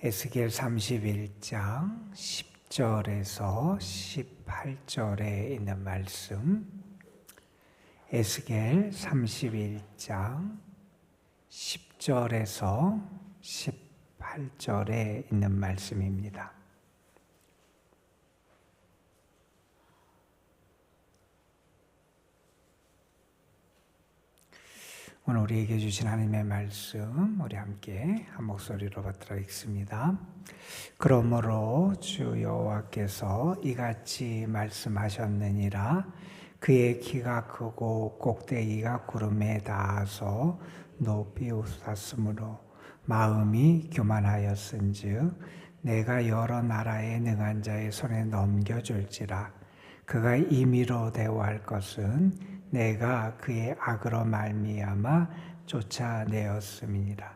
에스겔 31장 10절에서 18절에 있는 말씀, 에스겔 31장 10절에서 18절에 있는 말씀입니다. 오늘 우리에게 주신 하나님의 말씀, 우리 함께 한 목소리로 받들어 읽습니다. 그러므로 주 여호와께서 이같이 말씀하셨느니라. 그의 키가 크고 꼭대기가 구름에 닿아서 높이 웃었으므로 마음이 교만하였은즉 내가 여러 나라의 능한 자의 손에 넘겨줄지라. 그가 임의로 대우할 것은 내가 그의 악으로 말미암아 쫓아내었음이니라.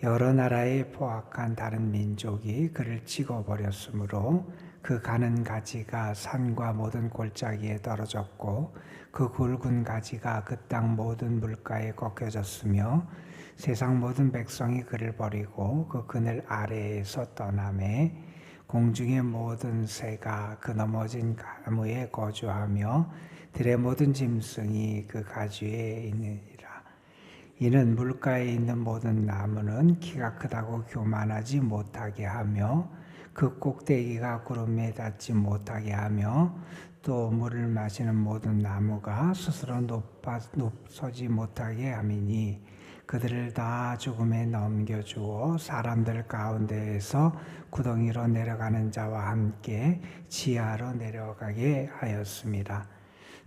여러 나라의 포악한 다른 민족이 그를 찍어버렸으므로 그 가는 가지가 산과 모든 골짜기에 떨어졌고 그 굵은 가지가 그 땅 모든 물가에 꺾여졌으며 세상 모든 백성이 그를 버리고 그 그늘 아래에서 떠나매 공중의 모든 새가 그 넘어진 나무에 거주하며 들의 모든 짐승이 그 가지에 있느니라. 이는 물가에 있는 모든 나무는 키가 크다고 교만하지 못하게 하며 그 꼭대기가 구름에 닿지 못하게 하며 또 물을 마시는 모든 나무가 스스로 높서지 못하게 함이니 그들을 다 죽음에 넘겨주어 사람들 가운데에서 구덩이로 내려가는 자와 함께 지하로 내려가게 하였습니다.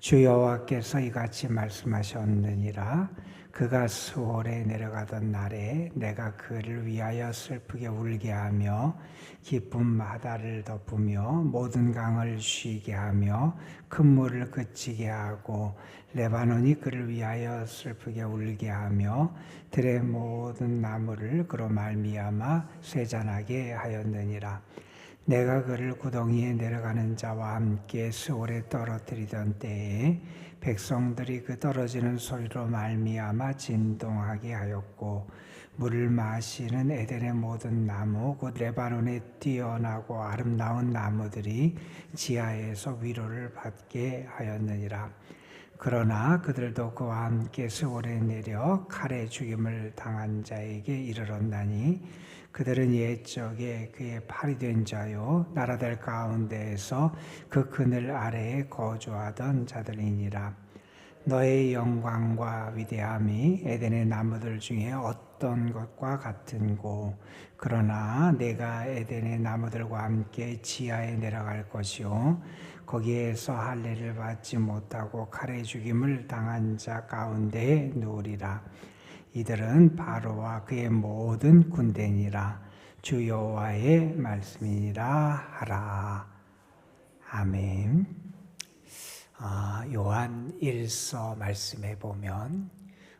주 여호와께서 이같이 말씀하셨느니라. 그가 스월에 내려가던 날에 내가 그를 위하여 슬프게 울게 하며 깊은 바다를 덮으며 모든 강을 쉬게 하며 큰 물을 그치게 하고 레바논이 그를 위하여 슬프게 울게 하며 들의 모든 나무를 그로 말미암아 쇠잔하게 하였느니라. 내가 그를 구덩이에 내려가는 자와 함께 스올에 떨어뜨리던 때에 백성들이 그 떨어지는 소리로 말미암아 진동하게 하였고 물을 마시는 에덴의 모든 나무 곧 레바논에 뛰어나고 아름다운 나무들이 지하에서 위로를 받게 하였느니라. 그러나 그들도 그와 함께 스올에 내려 칼에 죽임을 당한 자에게 이르렀나니 그들은 옛적에 그의 팔이 된 자요 나라들 가운데에서 그 그늘 아래에 거주하던 자들이니라. 너의 영광과 위대함이 에덴의 나무들 중에 어떤 것과 같은고. 그러나 내가 에덴의 나무들과 함께 지하에 내려갈 것이요 거기에서 할례를 받지 못하고 칼에 죽임을 당한 자 가운데에 누우리라. 이들은 바로와 그의 모든 군대니라. 주 여호와의 말씀이니라 하라. 아멘. 요한 1서 말씀에 보면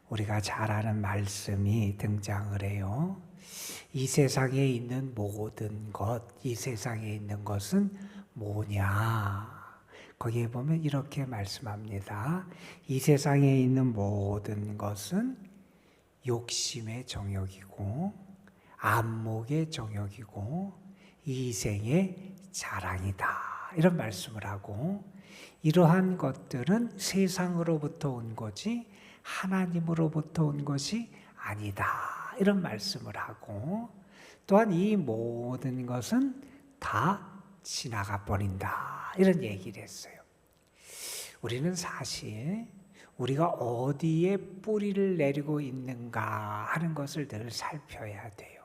우리가 잘 아는 말씀이 등장을 해요. 이 세상에 있는 모든 것, 이 세상에 있는 것은 뭐냐? 거기에 보면 이렇게 말씀합니다. 이 세상에 있는 모든 것은 욕심의 정욕이고 안목의 정욕이고 이생의 자랑이다. 이런 말씀을 하고 이러한 것들은 세상으로부터 온 것이 하나님으로부터 온 것이 아니다. 이런 말씀을 하고 또한 이 모든 것은 다 지나가 버린다. 이런 얘기를 했어요. 우리는 사실 우리가 어디에 뿌리를 내리고 있는가 하는 것을 늘 살펴야 돼요.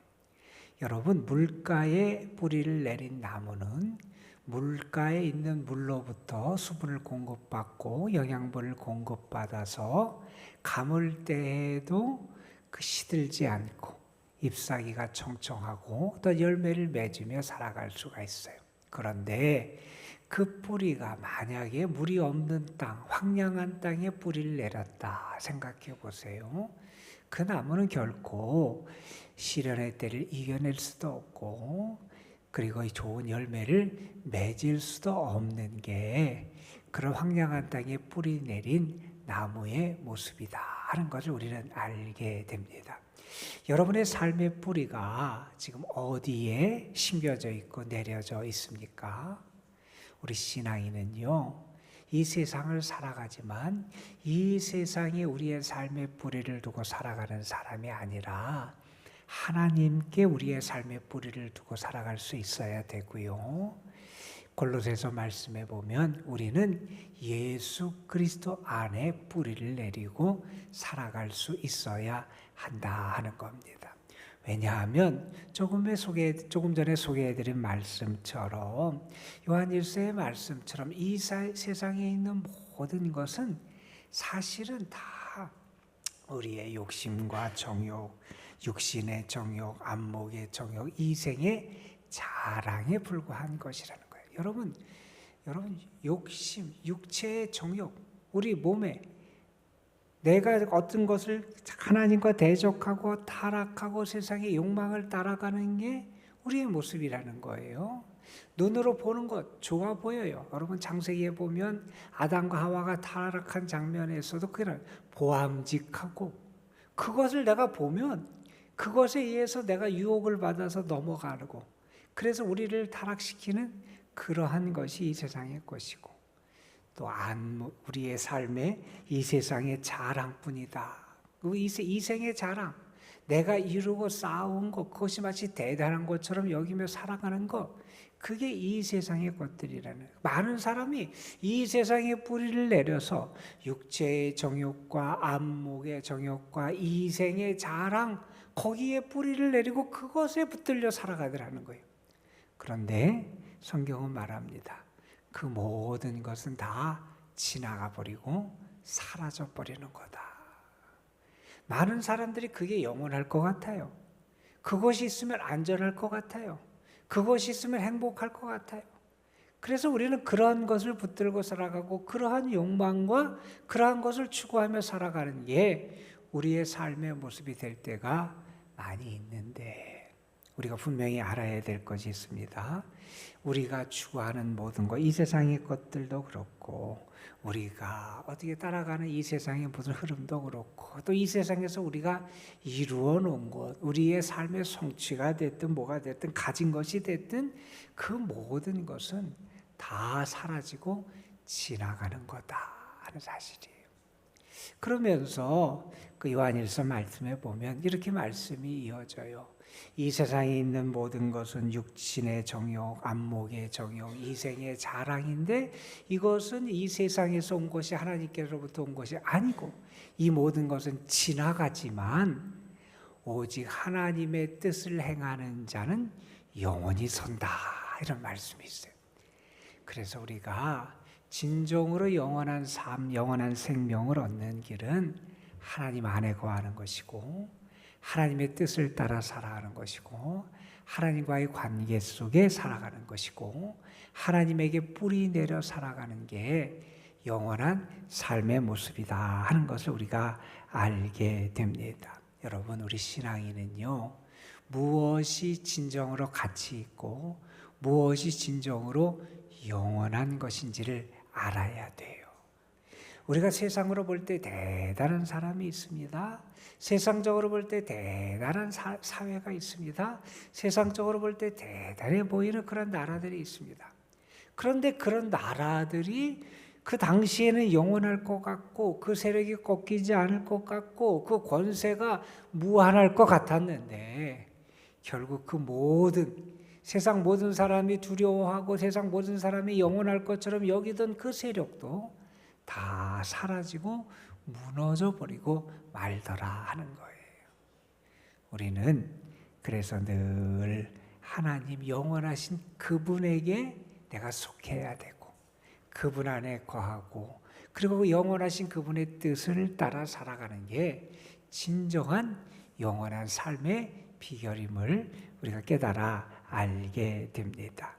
여러분, 물가에 뿌리를 내린 나무는 물가에 있는 물로부터 수분을 공급받고 영양분을 공급받아서 가물 때에도 시들지 않고 잎사귀가 청청하고 또 열매를 맺으며 살아갈 수가 있어요. 그런데 그 뿌리가 만약에 물이 없는 땅, 황량한 땅에 뿌리를 내렸다 생각해 보세요. 그 나무는 결코 시련의 때를 이겨낼 수도 없고 그리고 좋은 열매를 맺을 수도 없는 게 그런 황량한 땅에 뿌리 내린 나무의 모습이다 하는 것을 우리는 알게 됩니다. 여러분의 삶의 뿌리가 지금 어디에 심겨져 있고 내려져 있습니까? 우리 신앙인은요, 이 세상을 살아가지만 이 세상에 우리의 삶의 뿌리를 두고 살아가는 사람이 아니라 하나님께 우리의 삶의 뿌리를 두고 살아갈 수 있어야 되고요. 골로새서 말씀해 보면 우리는 예수 그리스도 안에 뿌리를 내리고 살아갈 수 있어야 한다 하는 겁니다. 왜냐하면 조금 전에 소개해드린 말씀처럼 요한일서의 말씀처럼 이 세상에 있는 모든 것은 사실은 다 우리의 욕심과 정욕, 육신의 정욕, 안목의 정욕, 이생의 자랑에 불과한 것이라는 거예요. 여러분 욕심, 육체의 정욕, 우리 몸에 내가 어떤 것을 하나님과 대적하고 타락하고 세상의 욕망을 따라가는 게 우리의 모습이라는 거예요. 눈으로 보는 것 좋아 보여요. 여러분 창세기에 보면 아담과 하와가 타락한 장면에서도 그냥 보암직하고 그것을 내가 보면 그것에 의해서 내가 유혹을 받아서 넘어가고 그래서 우리를 타락시키는 그러한 것이 이 세상의 것이고 또 우리의 삶의 이 세상의 자랑뿐이다. 이 생의 자랑, 내가 이루고 쌓아온 것, 그것이 마치 대단한 것처럼 여기며 살아가는 것, 그게 이 세상의 것들이라는 거예요. 많은 사람이 이 세상의 뿌리를 내려서 육체의 정욕과 안목의 정욕과 이생의 자랑, 거기에 뿌리를 내리고 그것에 붙들려 살아가더라는 거예요. 그런데 성경은 말합니다. 그 모든 것은 다 지나가 버리고 사라져 버리는 거다. 많은 사람들이 그게 영원할 것 같아요. 그것이 있으면 안전할 것 같아요. 그것이 있으면 행복할 것 같아요. 그래서 우리는 그러한 것을 붙들고 살아가고 그러한 욕망과 그러한 것을 추구하며 살아가는 게 우리의 삶의 모습이 될 때가 많이 있는데 우리가 분명히 알아야 될 것이 있습니다. 우리가 추구하는 모든 것, 이 세상의 것들도 그렇고 우리가 어떻게 따라가는 이 세상의 모든 흐름도 그렇고 또 이 세상에서 우리가 이루어 놓은 것, 우리의 삶의 성취가 됐든 뭐가 됐든 가진 것이 됐든 그 모든 것은 다 사라지고 지나가는 거다 하는 사실이에요. 그러면서 그 요한일서 말씀에 보면 이렇게 말씀이 이어져요. 이 세상에 있는 모든 것은 육신의 정욕, 안목의 정욕, 이생의 자랑인데 이것은 이 세상에서 온 것이 하나님께로부터 온 것이 아니고 이 모든 것은 지나가지만 오직 하나님의 뜻을 행하는 자는 영원히 선다 이런 말씀이 있어요. 그래서 우리가 진정으로 영원한 삶, 영원한 생명을 얻는 길은 하나님 안에 거하는 것이고 하나님의 뜻을 따라 살아가는 것이고 하나님과의 관계 속에 살아가는 것이고 하나님에게 뿌리 내려 살아가는 게 영원한 삶의 모습이다 하는 것을 우리가 알게 됩니다. 여러분 우리 신앙인은요 무엇이 진정으로 가치 있고 무엇이 진정으로 영원한 것인지를 알아야 돼요. 우리가 세상으로 볼 때 대단한 사람이 있습니다. 세상적으로 볼 때 대단한 사회가 있습니다. 세상적으로 볼 때 대단해 보이는 그런 나라들이 있습니다. 그런데 그런 나라들이 그 당시에는 영원할 것 같고 그 세력이 꺾이지 않을 것 같고 그 권세가 무한할 것 같았는데 결국 그 세상 모든 사람이 두려워하고 세상 모든 사람이 영원할 것처럼 여기던 그 세력도 다 사라지고 무너져 버리고 말더라 하는 거예요. 우리는 그래서 늘 하나님 영원하신 그분에게 내가 속해야 되고 그분 안에 거하고 그리고 영원하신 그분의 뜻을 따라 살아가는 게 진정한 영원한 삶의 비결임을 우리가 깨달아 알게 됩니다.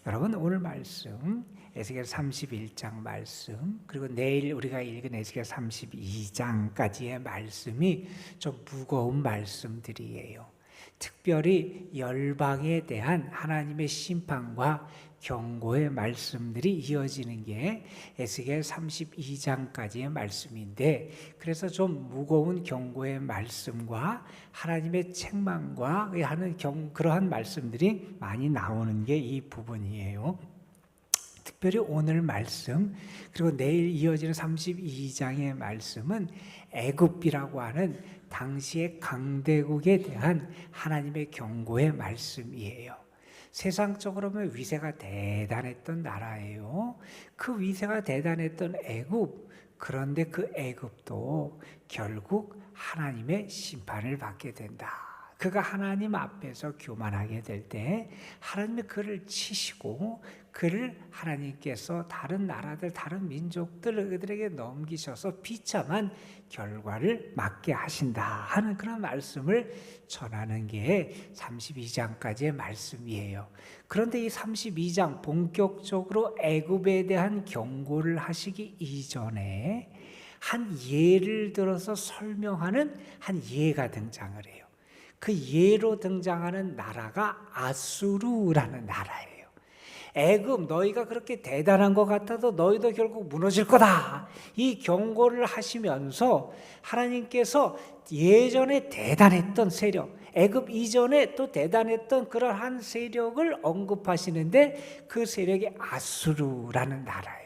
여러분 오늘 말씀 에스겔 31장 말씀 그리고 내일 우리가 읽은 에스겔 32장까지의 말씀이 좀 무거운 말씀들이에요. 특별히 열방에 대한 하나님의 심판과 경고의 말씀들이 이어지는 게 에스겔 32장까지의 말씀인데, 그래서 좀 무거운 경고의 말씀과 하나님의 책망과 하는 그러한 말씀들이 많이 나오는 게 이 부분이에요. 특별히 오늘 말씀 그리고 내일 이어지는 32장의 말씀은 애굽이라고 하는 당시의 강대국에 대한 하나님의 경고의 말씀이에요. 세상적으로 보면 위세가 대단했던 나라예요. 그 위세가 대단했던 애굽, 그런데 그 애굽도 결국 하나님의 심판을 받게 된다. 그가 하나님 앞에서 교만하게 될 때 하나님이 그를 치시고 그를 하나님께서 다른 나라들, 다른 민족들에게 넘기셔서 비참한 결과를 맞게 하신다 하는 그런 말씀을 전하는 게 32장까지의 말씀이에요. 그런데 이 32장 본격적으로 애굽에 대한 경고를 하시기 이전에 한 예를 들어서 설명하는 한 예가 등장을 해요. 그 예로 등장하는 나라가 아수르라는 나라예요. 애굽 너희가 그렇게 대단한 것 같아도 너희도 결국 무너질 거다. 이 경고를 하시면서 하나님께서 예전에 대단했던 세력, 애굽 이전에 또 대단했던 그러한 세력을 언급하시는데 그 세력이 아수르라는 나라예요.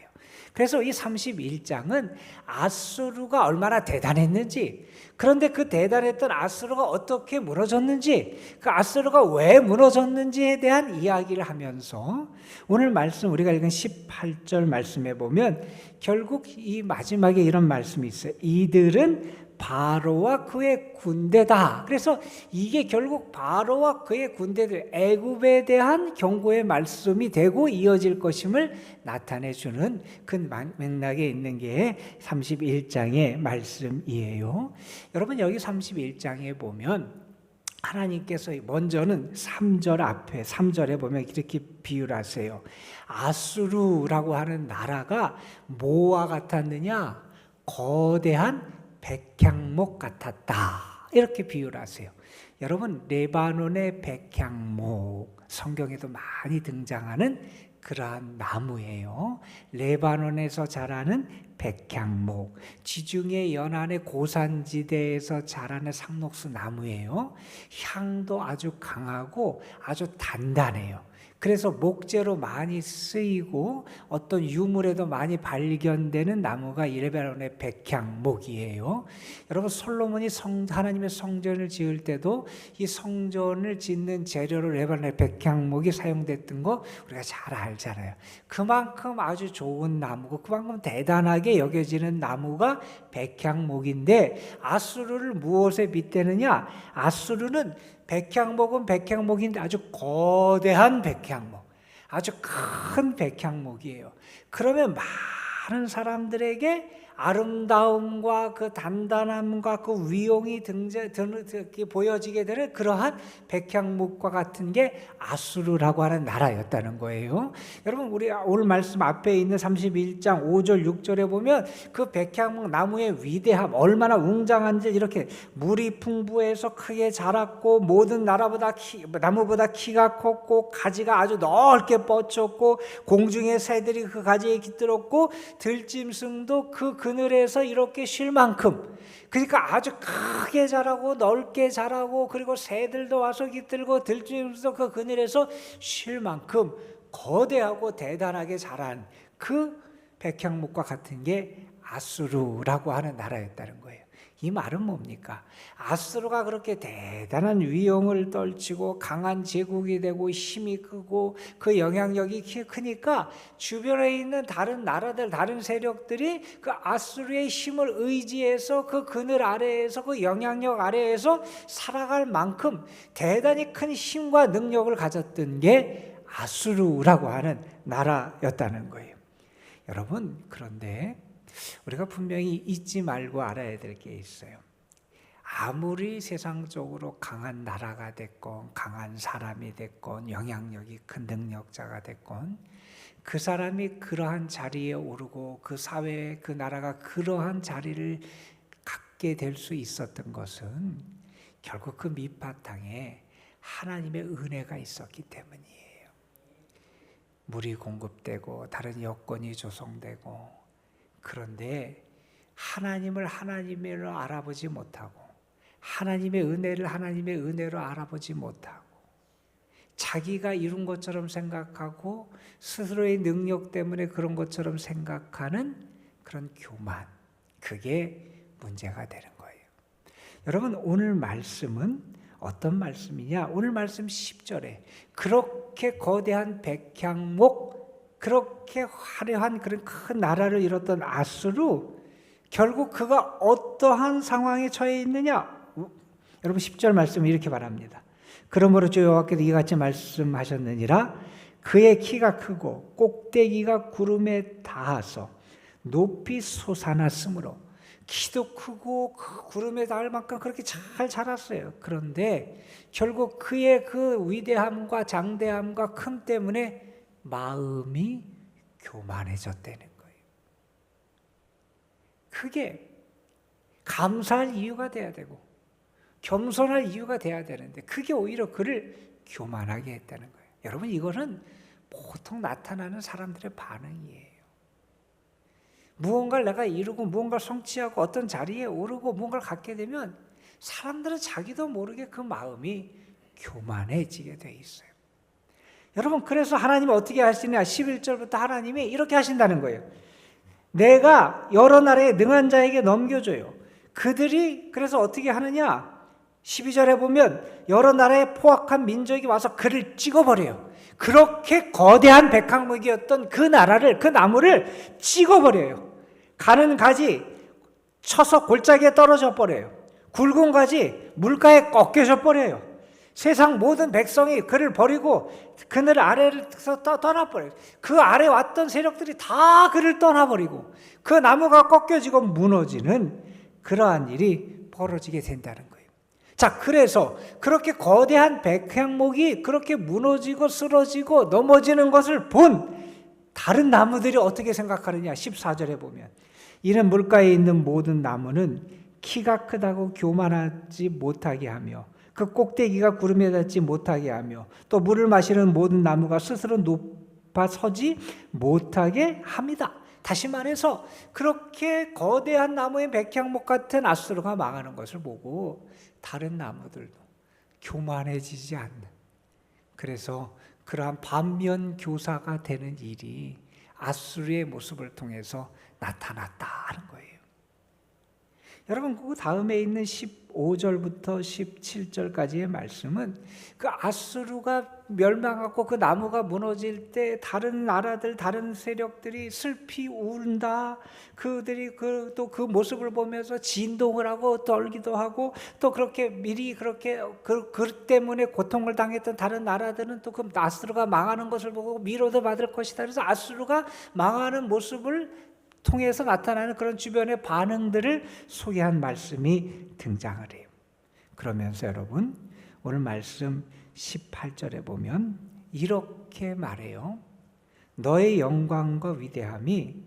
그래서 이 31장은 아수르가 얼마나 대단했는지, 그런데 그 대단했던 아수르가 어떻게 무너졌는지, 그 아수르가 왜 무너졌는지에 대한 이야기를 하면서 오늘 말씀 우리가 읽은 18절 말씀에 보면 결국 이 마지막에 이런 말씀이 있어요. 이들은 바로와 그의 군대다. 그래서 이게 결국 바로와 그의 군대들, 애굽에 대한 경고의 말씀이 되고 이어질 것임을 나타내 주는 그 맥락에 있는 게 31장의 말씀이에요. 여러분 여기 31장에 보면 하나님께서 먼저는 3절 앞에 3절에 보면 이렇게 비유를 하세요. 아수르라고 하는 나라가 뭐와 같았느냐? 거대한 백향목 같았다. 이렇게 비유를 하세요. 여러분 레바논의 백향목 성경에도 많이 등장하는 그러한 나무예요. 레바논에서 자라는 백향목, 지중해 연안의 고산지대에서 자라는 상록수 나무예요. 향도 아주 강하고 아주 단단해요. 그래서 목재로 많이 쓰이고 어떤 유물에도 많이 발견되는 나무가 이 레바논의 백향목이에요. 여러분 솔로몬이 하나님의 성전을 지을 때도 이 성전을 짓는 재료로 레바논의 백향목이 사용됐던 거 우리가 잘 알잖아요. 그만큼 아주 좋은 나무고 그만큼 대단하게 여겨지는 나무가 백향목인데 아수르를 무엇에 빗대느냐? 아수르는 백향목은 백향목인데 아주 거대한 백향목, 아주 큰 백향목이에요. 그러면 많은 사람들에게 아름다움과 그 단단함과 그 위용이 보여지게 되는 그러한 백향목과 같은 게 아수르라고 하는 나라였다는 거예요. 여러분 우리 오늘 말씀 앞에 있는 31장 5절 6절에 보면 그 백향목 나무의 위대함 얼마나 웅장한지, 이렇게 물이 풍부해서 크게 자랐고 모든 나무보다 키가 컸고 가지가 아주 넓게 뻗쳤고 공중의 새들이 그 가지에 깃들었고 들짐승도 그 그늘에서 이렇게 쉴 만큼, 그러니까 아주 크게 자라고 넓게 자라고 그리고 새들도 와서 깃들고 들짐승도 그 그늘에서 쉴 만큼 거대하고 대단하게 자란 그 백향목과 같은 게 아수르라고 하는 나라였다는 거예요. 이 말은 뭡니까? 아수르가 그렇게 대단한 위용을 떨치고 강한 제국이 되고 힘이 크고 그 영향력이 크니까 주변에 있는 다른 나라들, 다른 세력들이 그 아수르의 힘을 의지해서 그 그늘 아래에서 그 영향력 아래에서 살아갈 만큼 대단히 큰 힘과 능력을 가졌던 게 아수르라고 하는 나라였다는 거예요. 여러분, 그런데 우리가 분명히 잊지 말고 알아야 될 게 있어요. 아무리 세상적으로 강한 나라가 됐건 강한 사람이 됐건 영향력이 큰 능력자가 됐건 그 사람이 그러한 자리에 오르고 그 사회에 그 나라가 그러한 자리를 갖게 될 수 있었던 것은 결국 그 밑바탕에 하나님의 은혜가 있었기 때문이에요. 물이 공급되고 다른 여건이 조성되고, 그런데 하나님을 하나님으로 알아보지 못하고 하나님의 은혜를 하나님의 은혜로 알아보지 못하고 자기가 이룬 것처럼 생각하고 스스로의 능력 때문에 그런 것처럼 생각하는 그런 교만, 그게 문제가 되는 거예요. 여러분, 오늘 말씀은 어떤 말씀이냐? 오늘 말씀 10절에 그렇게 거대한 백향목, 그렇게 화려한 그런 큰 나라를 이뤘던 아수르, 결국 그가 어떠한 상황에 처해 있느냐? 여러분 10절 말씀을 이렇게 말합니다. 그러므로 주 여호와께서 이같이 말씀하셨느니라. 그의 키가 크고 꼭대기가 구름에 닿아서 높이 솟아났으므로, 키도 크고 그 구름에 닿을 만큼 그렇게 잘 자랐어요. 그런데 결국 그의 그 위대함과 장대함과 큼 때문에 마음이 교만해졌다는 거예요. 그게 감사할 이유가 돼야 되고 겸손할 이유가 돼야 되는데, 그게 오히려 그를 교만하게 했다는 거예요. 여러분, 이거는 보통 나타나는 사람들의 반응이에요. 무언가를 내가 이루고 무언가를 성취하고 어떤 자리에 오르고 무언가를 갖게 되면 사람들은 자기도 모르게 그 마음이 교만해지게 돼 있어요. 여러분, 그래서 하나님이 어떻게 하시냐? 11절부터 하나님이 이렇게 하신다는 거예요. 내가 여러 나라의 능한 자에게 넘겨줘요. 그들이 그래서 어떻게 하느냐? 12절에 보면 여러 나라의 포악한 민족이 와서 그를 찍어버려요. 그렇게 거대한 백향목이었던 그 나라를, 그 나무를 찍어버려요. 가는 가지 쳐서 골짜기에 떨어져 버려요. 굵은 가지 물가에 꺾여져 버려요. 세상 모든 백성이 그를 버리고 그늘 아래에서 떠나버려요. 그 아래 왔던 세력들이 다 그를 떠나버리고 그 나무가 꺾여지고 무너지는 그러한 일이 벌어지게 된다는 거예요. 자, 그래서 그렇게 거대한 백향목이 그렇게 무너지고 쓰러지고 넘어지는 것을 본 다른 나무들이 어떻게 생각하느냐? 14절에 보면 이는 물가에 있는 모든 나무는 키가 크다고 교만하지 못하게 하며 그 꼭대기가 구름에 닿지 못하게 하며 또 물을 마시는 모든 나무가 스스로 높아 서지 못하게 합니다. 다시 말해서 그렇게 거대한 나무의 백향목 같은 아수르가 망하는 것을 보고 다른 나무들도 교만해지지 않는, 그래서 그러한 반면 교사가 되는 일이 아수르의 모습을 통해서 나타났다는 거예요. 여러분, 그 다음에 있는 15절부터 17절까지의 말씀은 그 아수르가 멸망하고 그 나무가 무너질 때 다른 나라들, 다른 세력들이 슬피 울다. 그들이 또 그 모습을 보면서 진동을 하고 떨기도 하고, 또 그렇게 미리 그렇게 그 때문에 고통을 당했던 다른 나라들은 또 그 아수르가 망하는 것을 보고 위로도 받을 것이다. 그래서 아수르가 망하는 모습을 통해서 나타나는 그런 주변의 반응들을 소개한 말씀이 등장을 해요. 그러면서 여러분, 오늘 말씀 18절에 보면 이렇게 말해요. 너의 영광과 위대함이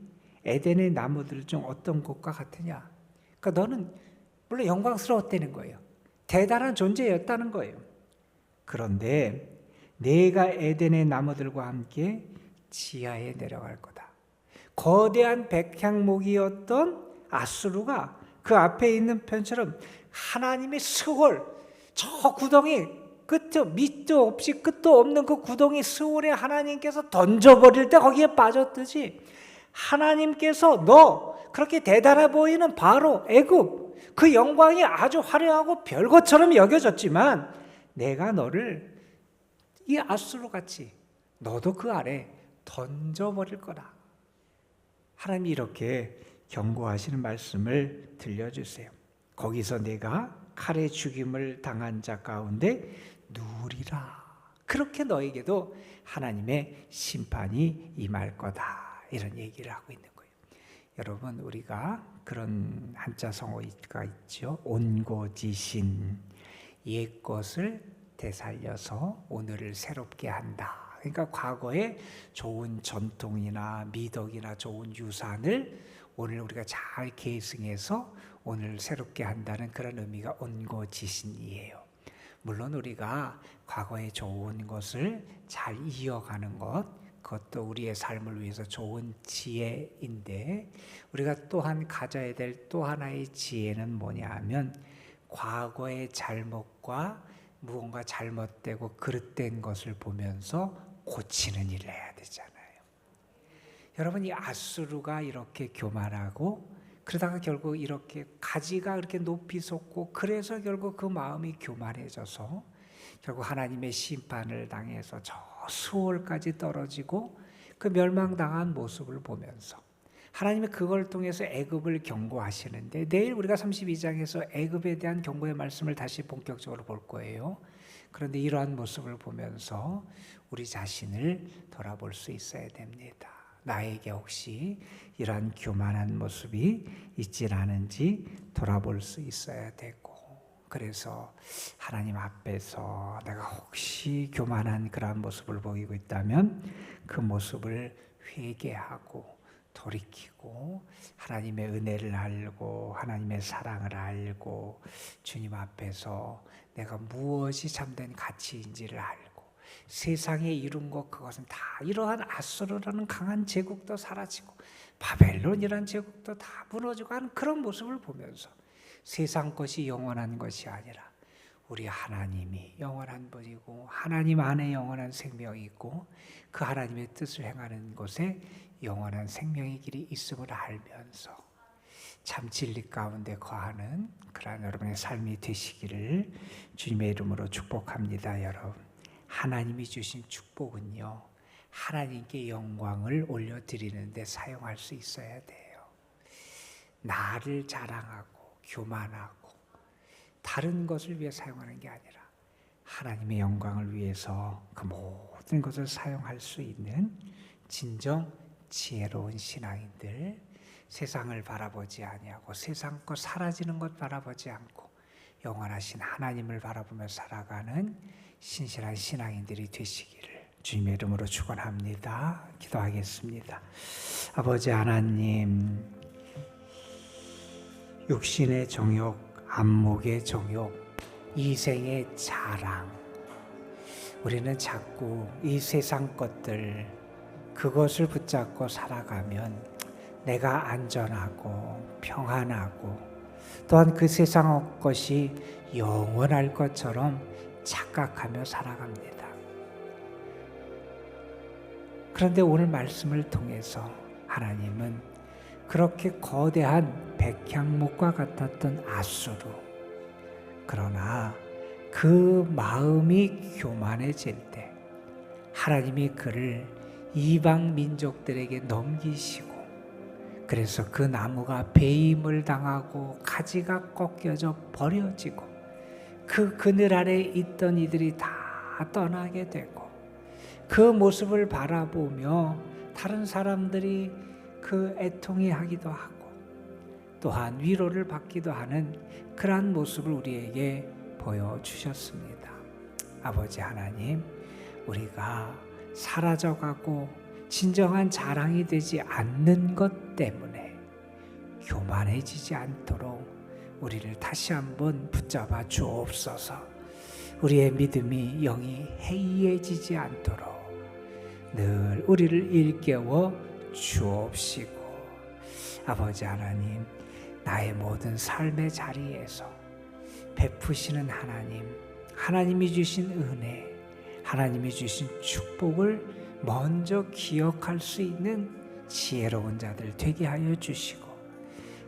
에덴의 나무들 중 어떤 것과 같으냐? 그러니까 너는 물론 영광스러웠다는 거예요. 대단한 존재였다는 거예요. 그런데 내가 에덴의 나무들과 함께 지하에 내려갈 거다. 거대한 백향목이었던 아수르가 그 앞에 있는 편처럼 하나님의 스홀, 저 구덩이, 밑도 없이 끝도 없는 그 구덩이 스홀에 하나님께서 던져버릴 때 거기에 빠졌듯이, 하나님께서 너 그렇게 대단해 보이는 바로 애굽, 그 영광이 아주 화려하고 별것처럼 여겨졌지만 내가 너를 이 아수르같이 너도 그 아래 던져버릴 거다. 하나님이 이렇게 경고하시는 말씀을 들려주세요. 거기서 내가 칼에 죽임을 당한 자 가운데 누리라. 그렇게 너에게도 하나님의 심판이 임할 거다. 이런 얘기를 하고 있는 거예요. 여러분, 우리가 그런 한자 성어가 있죠. 온고지신, 옛 것을 되살려서 오늘을 새롭게 한다. 그러니까 과거의 좋은 전통이나 미덕이나 좋은 유산을 오늘 우리가 잘 계승해서 오늘 새롭게 한다는 그런 의미가 온고지신이에요. 물론 우리가 과거의 좋은 것을 잘 이어가는 것, 그것도 우리의 삶을 위해서 좋은 지혜인데, 우리가 또한 가져야 될 또 하나의 지혜는 뭐냐 하면, 과거의 잘못과 무언가 잘못되고 그릇된 것을 보면서 고치는 일을 해야 되잖아요. 여러분, 이 아수르가 이렇게 교만하고 그러다가 결국 이렇게 가지가 그렇게 높이 솟고, 그래서 결국 그 마음이 교만해져서 결국 하나님의 심판을 당해서 저 수월까지 떨어지고 그 멸망당한 모습을 보면서 하나님이 그걸 통해서 애굽을 경고하시는데, 내일 우리가 32장에서 애굽에 대한 경고의 말씀을 다시 본격적으로 볼 거예요. 그런데 이러한 모습을 보면서 우리 자신을 돌아볼 수 있어야 됩니다. 나에게 혹시 이러한 교만한 모습이 있질 않은지 돌아볼 수 있어야 되고, 그래서 하나님 앞에서 내가 혹시 교만한 그러한 모습을 보이고 있다면 그 모습을 회개하고 돌이키고 하나님의 은혜를 알고 하나님의 사랑을 알고 주님 앞에서 내가 무엇이 참된 가치인지를 알고, 세상에 이룬 것 그것은 다 이러한 아수르라는 강한 제국도 사라지고 바벨론이라는 제국도 다 무너지고 하는 그런 모습을 보면서 세상 것이 영원한 것이 아니라 우리 하나님이 영원한 분이고 하나님 안에 영원한 생명이 있고 그 하나님의 뜻을 행하는 곳에 영원한 생명의 길이 있음을 알면서 참 진리 가운데 거하는 그러한 여러분의 삶이 되시기를 주님의 이름으로 축복합니다. 여러분, 하나님이 주신 축복은요, 하나님께 영광을 올려드리는 데 사용할 수 있어야 돼요. 나를 자랑하고 교만하고 다른 것을 위해 사용하는 게 아니라 하나님의 영광을 위해서 그 모든 것을 사용할 수 있는 진정 지혜로운 신앙인들, 세상을 바라보지 아니하고 세상 것 사라지는 것 바라보지 않고 영원하신 하나님을 바라보며 살아가는 신실한 신앙인들이 되시기를 주님의 이름으로 축원합니다. 기도하겠습니다. 아버지 하나님, 육신의 정욕, 안목의 정욕, 이생의 자랑, 우리는 자꾸 이 세상 것들 그것을 붙잡고 살아가면 내가 안전하고 평안하고 또한 그 세상 것이 영원할 것처럼 착각하며 살아갑니다. 그런데 오늘 말씀을 통해서 하나님은 그렇게 거대한 백향목과 같았던 아수르, 그러나 그 마음이 교만해질 때 하나님이 그를 이방 민족들에게 넘기시고, 그래서 그 나무가 배임을 당하고 가지가 꺾여져 버려지고 그 그늘 아래 있던 이들이 다 떠나게 되고, 그 모습을 바라보며 다른 사람들이 그 애통해 하기도 하고 또한 위로를 받기도 하는 그러한 모습을 우리에게 보여주셨습니다. 아버지 하나님, 우리가 사라져가고 진정한 자랑이 되지 않는 것 때문에 교만해지지 않도록 우리를 다시 한번 붙잡아 주옵소서. 우리의 믿음이 영이 해이해지지 않도록 늘 우리를 일깨워 주옵시고, 아버지 하나님, 나의 모든 삶의 자리에서 베푸시는 하나님, 하나님이 주신 은혜, 하나님이 주신 축복을 먼저 기억할 수 있는 지혜로운 자들 되게 하여 주시고,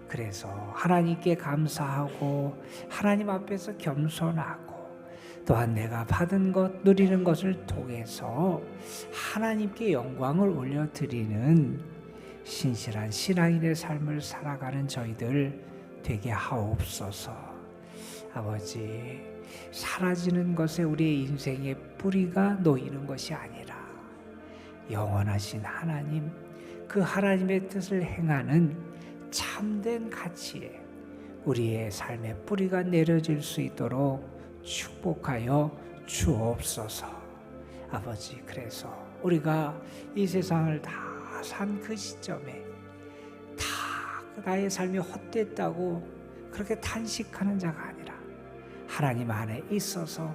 그래서 하나님께 감사하고 하나님 앞에서 겸손하고 또한 내가 받은 것, 누리는 것을 통해서 하나님께 영광을 올려드리는 신실한 신앙인의 삶을 살아가는 저희들 되게 하옵소서. 아버지, 사라지는 것에 우리의 인생의 뿌리가 놓이는 것이 아니라 영원하신 하나님, 그 하나님의 뜻을 행하는 참된 가치에 우리의 삶의 뿌리가 내려질 수 있도록 축복하여 주옵소서. 아버지, 그래서 우리가 이 세상을 다 산 그 시점에 다 나의 삶이 헛됐다고 그렇게 탄식하는 자가 아니라 하나님 안에 있어서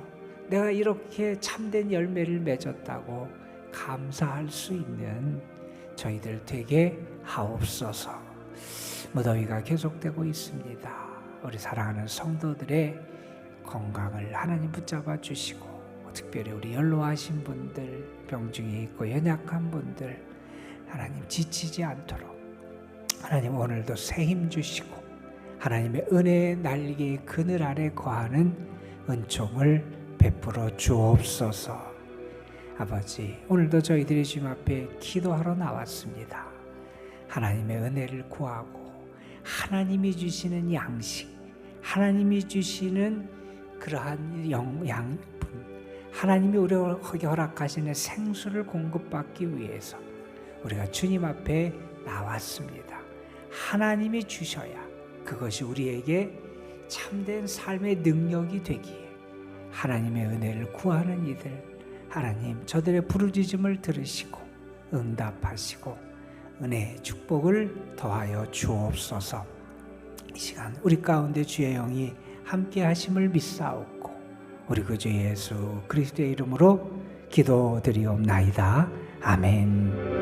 내가 이렇게 참된 열매를 맺었다고 감사할 수 있는 저희들 되게 하옵소서. 무더위가 계속되고 있습니다. 우리 사랑하는 성도들의 건강을 하나님 붙잡아 주시고, 특별히 우리 연로하신 분들, 병중에 있고 연약한 분들 하나님 지치지 않도록 하나님 오늘도 새 힘 주시고 하나님의 은혜의 날개의 그늘 아래 거하는 은총을 베풀어 주옵소서. 아버지, 오늘도 저희들이 주님 앞에 기도하러 나왔습니다. 하나님의 은혜를 구하고 하나님이 주시는 양식, 하나님이 주시는 그러한 양분, 하나님이 우리에게 허락하시는 생수를 공급받기 위해서 우리가 주님 앞에 나왔습니다. 하나님이 주셔야 그것이 우리에게 참된 삶의 능력이 되기에 하나님의 은혜를 구하는 이들, 하나님 저들의 부르짖음을 들으시고 응답하시고 은혜의 축복을 더하여 주옵소서. 이 시간 우리 가운데 주의 영이 함께 하심을 믿사옵고 우리 구주 예수 그리스도의 이름으로 기도드리옵나이다. 아멘.